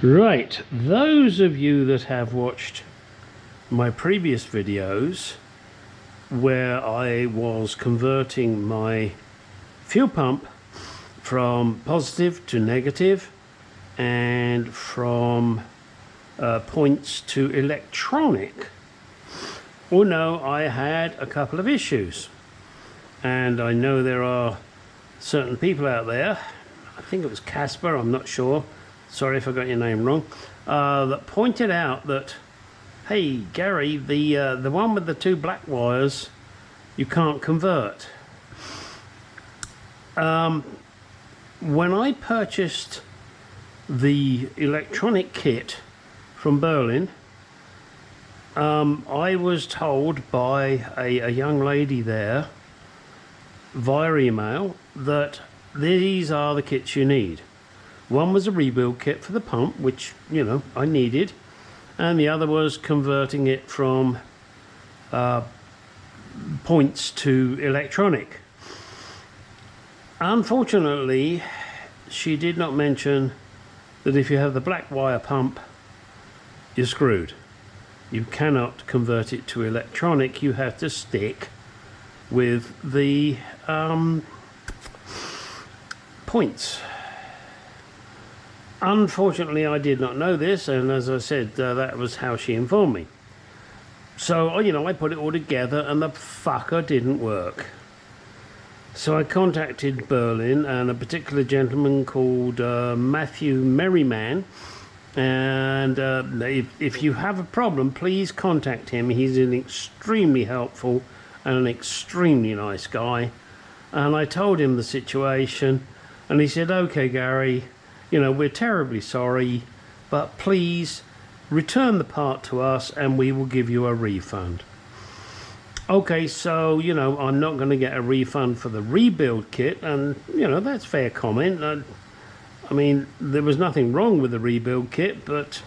Right, those of you that have watched my previous videos where I was converting my fuel pump from positive to negative and from points to electronic, well, no, I had a couple of issues, and I know there are certain people out there, I think it was Casper, I'm not sure, sorry if I got your name wrong, that pointed out that, hey Gary, the one with the two black wires you can't convert. When I purchased the electronic kit from Berlin, I was told by a young lady there via email that these are the kits you need. One was a rebuild kit for the pump, which, you know, I needed, and the other was converting it from points to electronic. Unfortunately, she did not mention that if you have the black wire pump, you're screwed. You cannot convert it to electronic. You have to stick with the points. Unfortunately, I did not know this, and as I said, that was how she informed me. So, you know, I put it all together and the fucker didn't work. So I contacted Berlin and a particular gentleman called Matthew Merriman, and if you have a problem, please contact him. He's an extremely helpful and an extremely nice guy. And I told him the situation, and he said, okay Gary, you know, we're terribly sorry, but please return the part to us and we will give you a refund. Okay, so, you know, I'm not going to get a refund for the rebuild kit, and, you know, that's fair comment. I mean, there was nothing wrong with the rebuild kit, but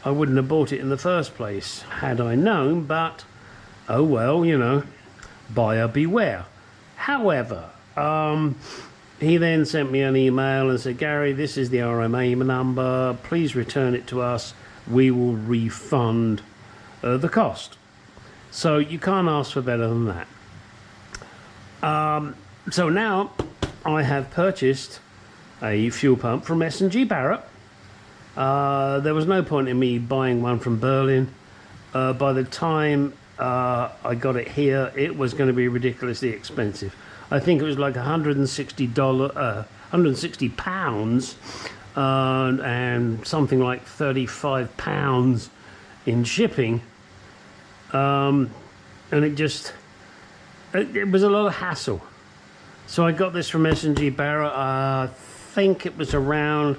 I wouldn't have bought it in the first place had I known, but, oh well, you know, buyer beware. However, he then sent me an email and said, Gary, this is the RMA number, please return it to us, we will refund the cost. So you can't ask for better than that. So now I have purchased a fuel pump from S&G Barrett. There was no point in me buying one from Berlin. By the time I got it here, it was going to be ridiculously expensive. I think it was like £160 and something like £35 in shipping. And it was a lot of hassle. So I got this from S&G Barrett. I think it was around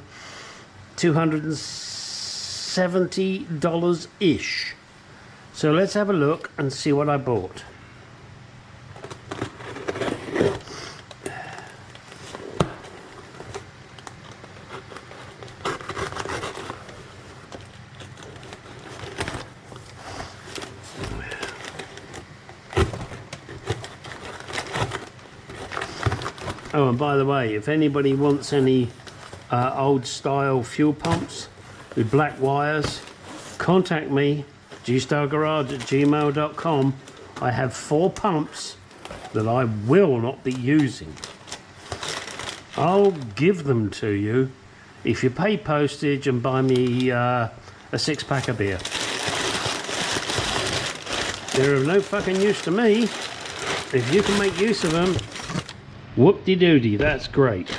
$270 ish. So let's have a look and see what I bought. Oh, and by the way, if anybody wants any old style fuel pumps with black wires, contact me, gstylegarage@gmail.com. I have 4 pumps that I will not be using. I'll give them to you if you pay postage and buy me a 6-pack of beer. They're of no fucking use to me. If you can make use of them, whoop-de-doody, that's great.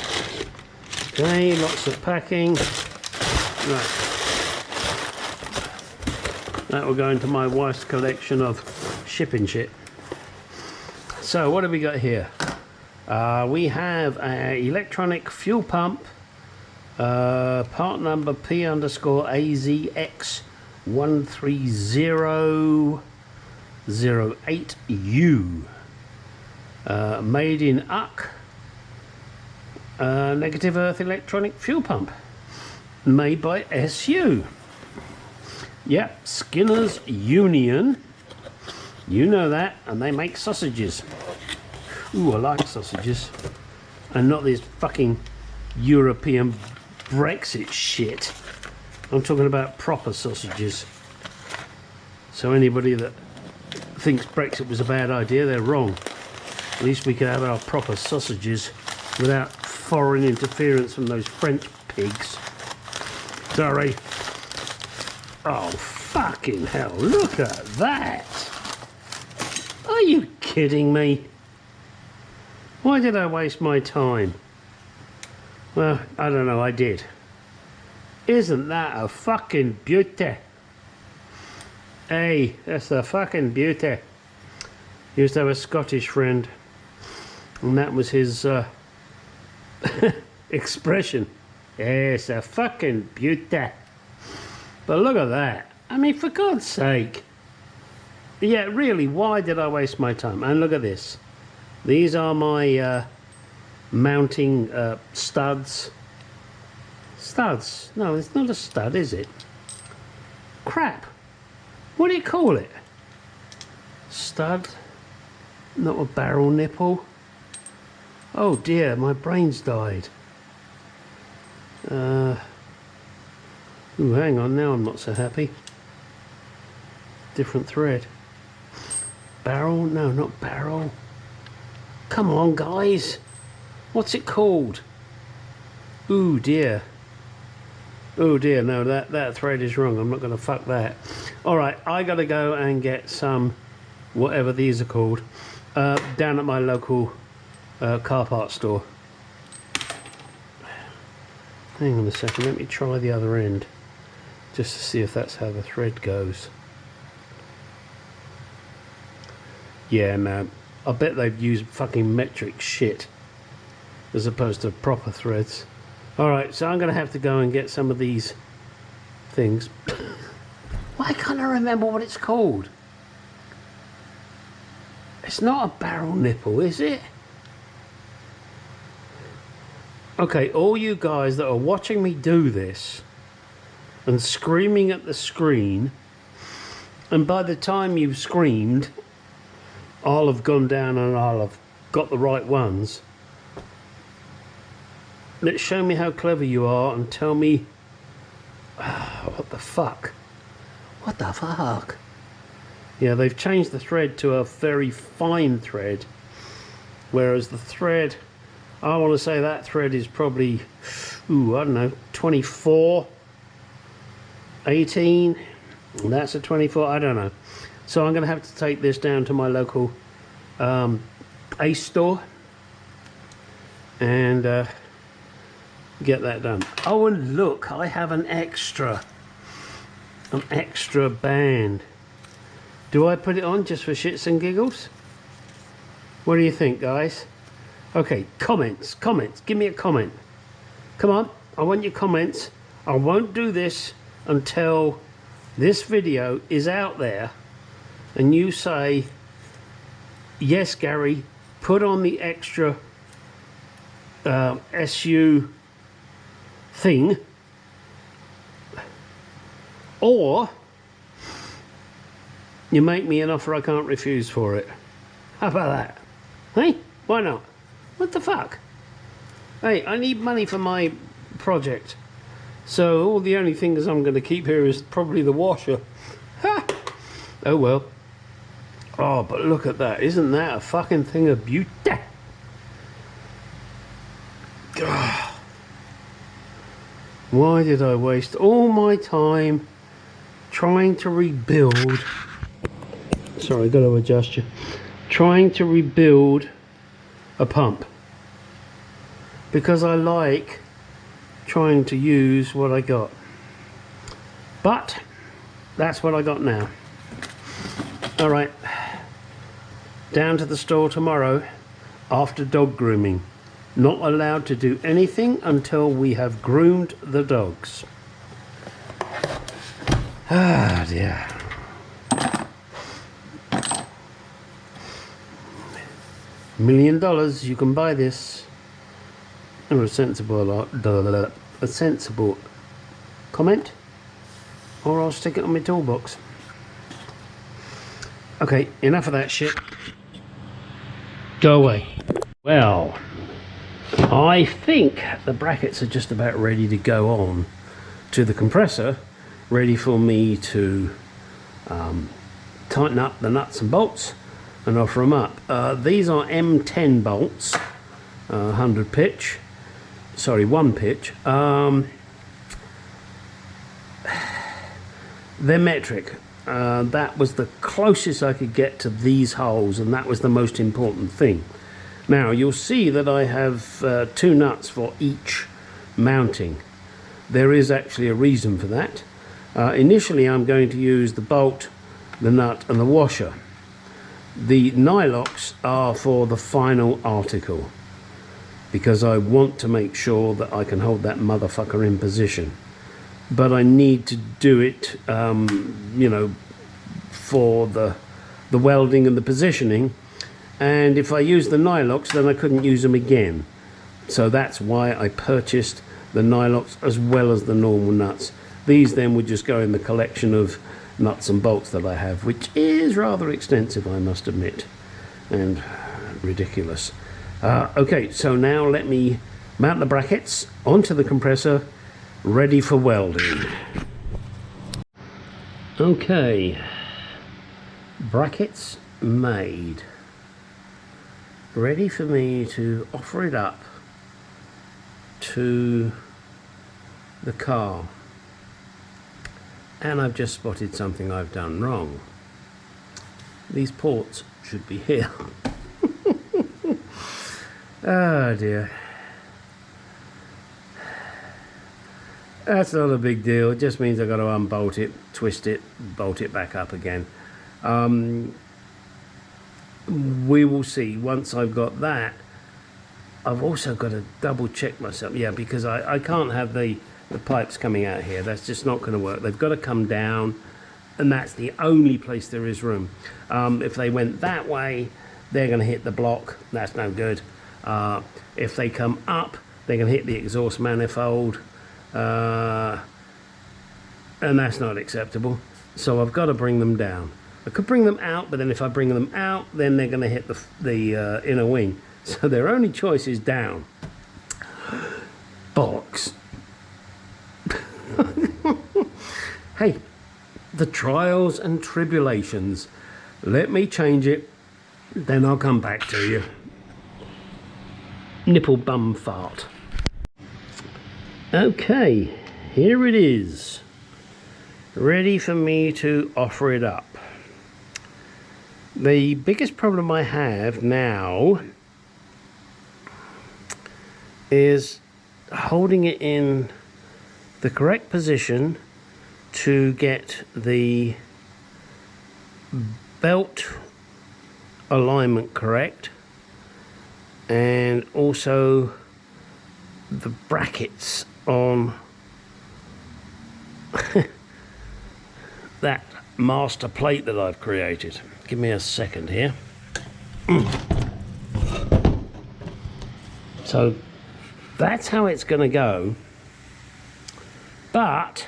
Okay, lots of packing. Right. That will go into my wife's collection of shipping shit. So what have we got here? We have an electronic fuel pump, part number P_AZX13008U. Made in UC, negative earth electronic fuel pump, made by SU. Yep, Skinner's Union, you know that, and they make sausages. Ooh, I like sausages, and not this fucking European Brexit shit. I'm talking about proper sausages. So anybody that thinks Brexit was a bad idea, they're wrong. At least we could have our proper sausages without foreign interference from those French pigs. Sorry. Oh, fucking hell, look at that! Are you kidding me? Why did I waste my time? Well, I don't know, I did. Isn't that a fucking beauty? Hey, that's a fucking beauty. Used to have a Scottish friend, and that was his expression. Yes, a fucking beauty. But look at that. I mean, for God's sake. Yeah, really, why did I waste my time? And look at this. These are my mounting studs. Studs? No, it's not a stud, is it? Crap. What do you call it? Stud? Not a barrel nipple? Oh dear, my brain's died. Ooh, hang on, now I'm not so happy. Different thread. Barrel? No, not barrel. Come on, guys. What's it called? Ooh dear. Oh dear, no, that thread is wrong. I'm not going to fuck that. Alright, I got to go and get some, whatever these are called, down at my local car part store. Hang on a second, let me try the other end, just to see if that's how the thread goes. Yeah, no, I bet they've used fucking metric shit, as opposed to proper threads. Alright, so I'm going to have to go and get some of these things. Why can't I remember what it's called? It's not a barrel nipple, is it? Okay, all you guys that are watching me do this and screaming at the screen, and by the time you've screamed, I'll have gone down and I'll have got the right ones. Let's show me how clever you are and tell me what the fuck? What the fuck? Yeah, they've changed the thread to a very fine thread, whereas the thread, I want to say that thread is probably, ooh, I don't know, 24, 18, and that's a 24, I don't know. So I'm going to have to take this down to my local Ace store and get that done. Oh, and look, I have an extra band. Do I put it on just for shits and giggles? What do you think, guys? Okay, comments, give me a comment. Come on, I want your comments. I won't do this until this video is out there and you say, yes, Gary, put on the extra SU thing, or you make me an offer I can't refuse for it. How about that? Hey, why not? What the fuck? Hey, I need money for my project, so all the only things I'm going to keep here is probably the washer. Ha! Oh well. Oh, but look at that. Isn't that a fucking thing of beauty? God. Why did I waste all my time trying to rebuild? Sorry, got to adjust you. Trying to rebuild a pump. Because I like trying to use what I got. But that's what I got now. Alright. Down to the store tomorrow after dog grooming. Not allowed to do anything until we have groomed the dogs. Ah dear. $1 million, you can buy this. Or a sensible comment, or I'll stick it on my toolbox. Okay, enough of that shit. Go away. Well, I think the brackets are just about ready to go on to the compressor, ready for me to tighten up the nuts and bolts and offer them up. These are M10 bolts, 100 pitch, sorry, 1 pitch. They're metric. That was the closest I could get to these holes, and that was the most important thing. Now you'll see that I have 2 nuts for each mounting. There is actually a reason for that. Initially I'm going to use the bolt, the nut and the washer. The nylocks are for the final article, because I want to make sure that I can hold that motherfucker in position. But I need to do it, you know, for the welding and the positioning. And if I use the nylocks, then I couldn't use them again. So that's why I purchased the nylocks as well as the normal nuts. These then would just go in the collection of nuts and bolts that I have, which is rather extensive, I must admit, and ridiculous. Okay, so now let me mount the brackets onto the compressor, ready for welding. Okay, brackets made, ready for me to offer it up to the car. And I've just spotted something I've done wrong. These ports should be here. Oh dear. That's not a big deal. It just means I've got to unbolt it, twist it, bolt it back up again. We will see once I've got that. I've also got to double check myself, yeah, because I can't have the pipes coming out here. That's just not going to work. They've got to come down, and that's the only place there is room. If they went that way, they're going to hit the block. That's no good. If they come up, they're going to hit the exhaust manifold, and that's not acceptable. So I've got to bring them down. I could bring them out, but then if I bring them out, then they're going to hit the inner wing. So their only choice is down. Bollocks. Hey, the trials and tribulations. Let me change it, then I'll come back to you. Nipple bum fart. Okay, here it is. Ready for me to offer it up. The biggest problem I have now is holding it in the correct position to get the belt alignment correct, and also the brackets on that master plate that I've created. Give me a second here. So that's how it's going to go, but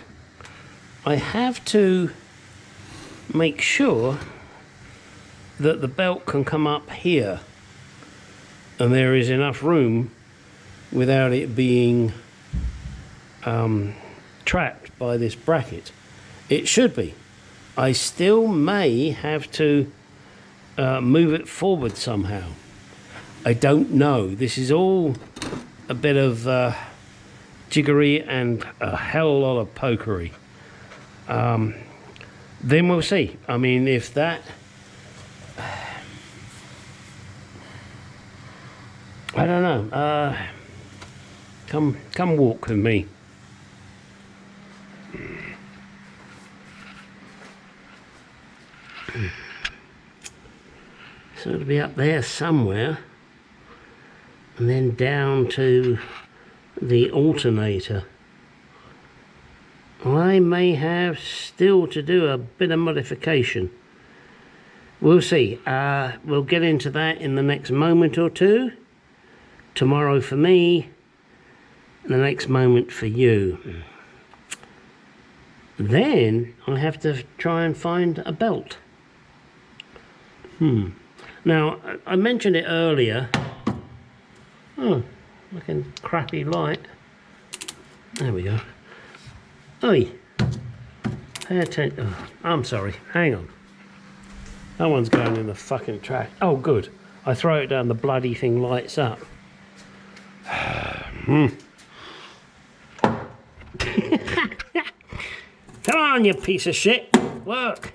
I have to make sure that the belt can come up here and there is enough room without it being trapped by this bracket. It should be. I still may have to move it forward somehow. I don't know. This is all a bit of jiggery and a hell lot of pokery. Then we'll see. I mean, if that... I don't know. Come walk with me. So it'll be up there somewhere, and then down to the alternator. I may have still to do a bit of modification. We'll see. We'll get into that in the next moment or two. Tomorrow for me, and the next moment for you. Then I have to try and find a belt. Now, I mentioned it earlier. Oh, looking crappy light. There we go. Oi, Pay attention. Oh, I'm sorry. Hang on. That one's going in the fucking trash. Oh, good. I throw it down, the bloody thing lights up. Come on, you piece of shit. Work.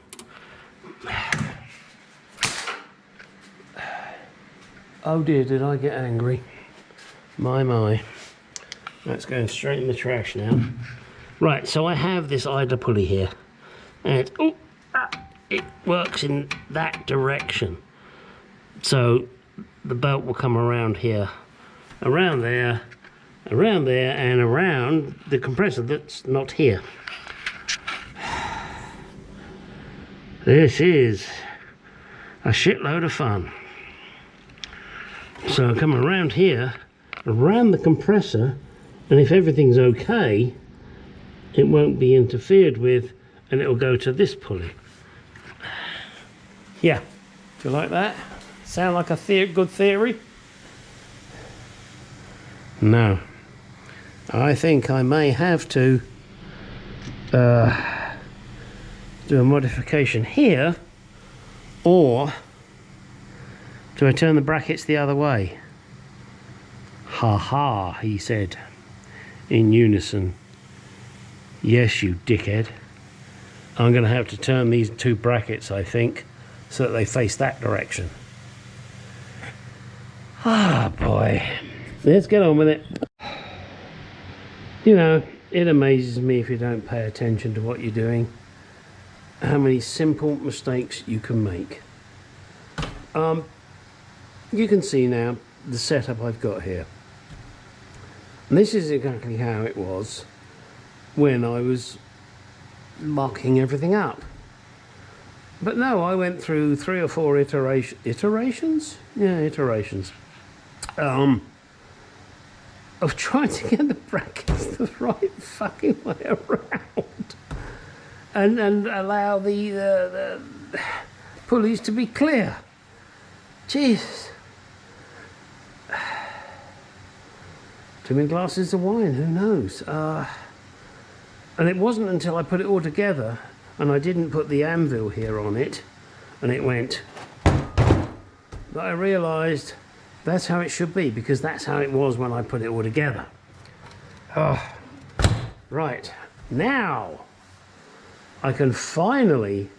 Oh dear, did I get angry? My. That's going straight in the trash now. Right, so I have this idler pulley here. And it works in that direction. So the belt will come around here, around there, and around the compressor that's not here. This is a shitload of fun. So I come around here, around the compressor, and if everything's okay, it won't be interfered with, and it'll go to this pulley. Yeah, do you like that? Sound like a good theory? No. I think I may have to do a modification here, or do I turn the brackets the other way? Ha ha, he said, in unison. Yes, you dickhead. I'm going to have to turn these two brackets, I think, so that they face that direction. Ah, boy. Let's get on with it. You know, it amazes me if you don't pay attention to what you're doing, how many simple mistakes you can make. You can see now the setup I've got here. And this is exactly how it was when I was marking everything up. But no, I went through 3 or 4 iterations? Yeah, iterations. Of trying to get the brackets the right fucking way around. And allow the pulleys to be clear. Jeez. Too many glasses of wine, who knows? And it wasn't until I put it all together and I didn't put the anvil here on it and it went, that I realised that's how it should be, because that's how it was when I put it all together. Oh, right, now I can finally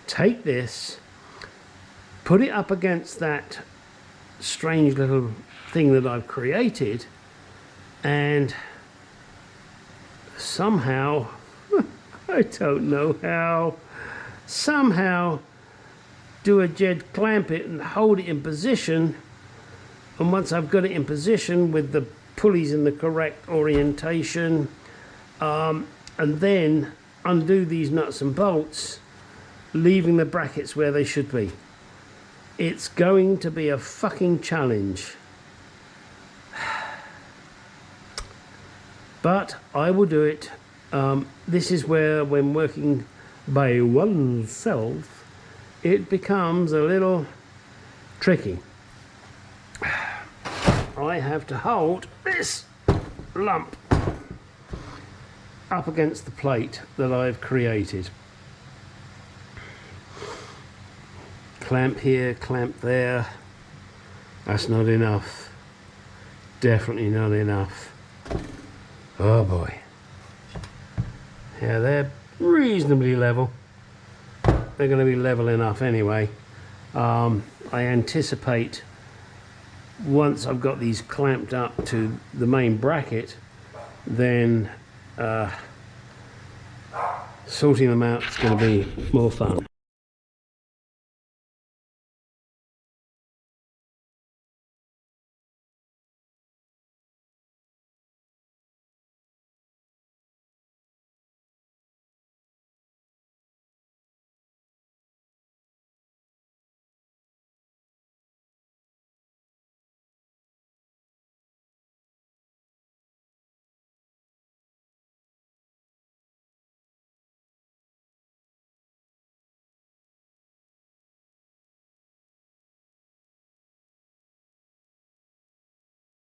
take this, put it up against that strange little thing that I've created, and somehow, I don't know how, somehow do a jed clamp it and hold it in position. And once I've got it in position with the pulleys in the correct orientation, and then undo these nuts and bolts, leaving the brackets where they should be. It's going to be a fucking challenge. But I will do it. This is where, when working by oneself, it becomes a little tricky. I have to hold this lump up against the plate that I've created. Clamp here, clamp there. That's not enough. Definitely not enough. Oh boy. Yeah, they're reasonably level. They're going to be level enough anyway. I anticipate once I've got these clamped up to the main bracket, then sorting them out is going to be more fun.